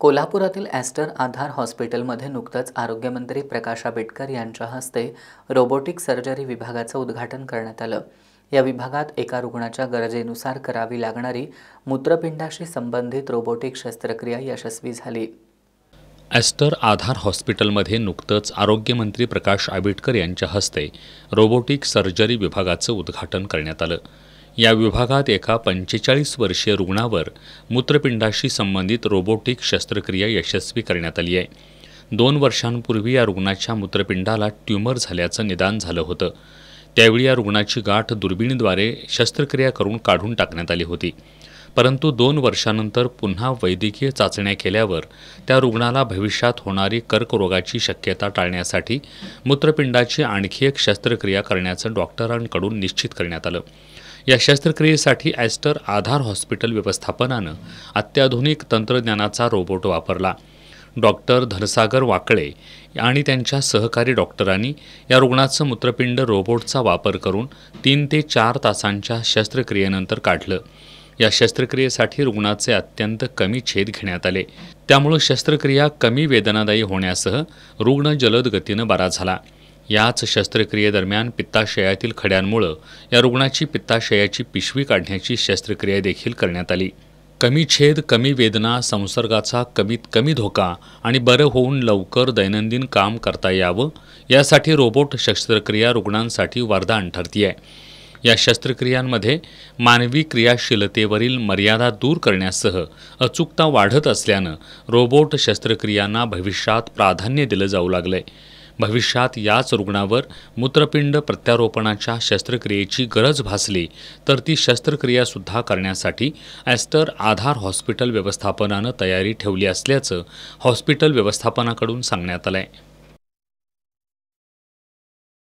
कोल्हापुरातील ॲस्टर आधार हॉस्पिटलमध्ये नुकतंच आरोग्यमंत्री प्रकाश आंबेडकर यांच्या हस्ते रोबोटिक सर्जरी विभागाचं उद्घाटन करण्यात आलं। या विभागात एका रुग्णाच्या गरजेनुसार करावी लागणारी मूत्रपिंडाशी संबंधित रोबोटिक शस्त्रक्रिया यशस्वी झाली। ॲस्टर आधार हॉस्पिटलमध्ये नुकतंच आरोग्यमंत्री प्रकाश आंबेडकर यांच्या हस्ते रोबोटिक सर्जरी विभागाचं उद्घाटन करण्यात आलं। या विभागात एका 45 वर्षीय रुग्णावर मूत्रपिंडाशी संबंधित रोबोटिक शस्त्रक्रिया यशस्वी करण्यात आली आहे। 2 वर्षांपूर्वी या रुग्णाच्या मूत्रपिंडाला ट्यूमर झाल्याचं निदान झालं होतं। त्यावेळी या रुग्णाची गाठ दुर्बिणीद्वारे शस्त्रक्रिया करून काढून टाकण्यात आली होती। परंतु 2 वर्षांनंतर पुन्हा वैद्यकीय चाचण्या केल्यावर त्या रुग्णाला भविष्यात होणारी कर्करोगाची शक्यता टाळण्यासाठी मूत्रपिंडाची आणखी एक शस्त्रक्रिया करण्याचं डॉक्टरांकडून निश्चित करण्यात आलं। या शस्त्रक्रियेसाठी ॲस्टर आधार हॉस्पिटल व्यवस्थापनानं अत्याधुनिक तंत्रज्ञानाचा रोबोट वापरला। डॉक्टर धनसागर वाकळे आणि त्यांच्या सहकारी डॉक्टरांनी या रुग्णाचं मूत्रपिंड रोबोटचा वापर करून 3 ते 4 तासांच्या शस्त्रक्रियेनंतर काढलं। या शस्त्रक्रियेसाठी रुग्णाचे अत्यंत कमी छेद घेण्यात आले, त्यामुळे शस्त्रक्रिया कमी वेदनादायी होण्यासह रुग्ण जलद गतीनं बरा झाला। याच शस्त्रक्रियेदरम्यान पित्ताशयातील खड्यांमुळे या रुग्णाची पित्ताशयाची पिशवी काढण्याची शस्त्रक्रिया देखील करण्यात आली। कमी छेद, कमी वेदना, संसर्गाचा कमीत कमी धोका आणि बरं होऊन लवकर दैनंदिन काम करता यावं यासाठी रोबोट शस्त्रक्रिया रुग्णांसाठी वरदान ठरते आहे। या शस्त्रक्रियांमध्ये मानवी क्रियाशीलतेवरील मर्यादा दूर करण्यासह अचूकता वाढत असल्यानं रोबोट शस्त्रक्रियांना भविष्यात प्राधान्य दिलं जाऊ लागलंय। भविष्यात याच रुग्णावर मूत्रपिंड प्रत्यारोपणाच्या शस्त्रक्रियेची गरज भासली तर ती शस्त्रक्रियासुद्धा करण्यासाठी ॲस्टर आधार हॉस्पिटल व्यवस्थापनानं तयारी ठेवली असल्याचं हॉस्पिटल व्यवस्थापनाकडून सांगण्यात आलं आहे।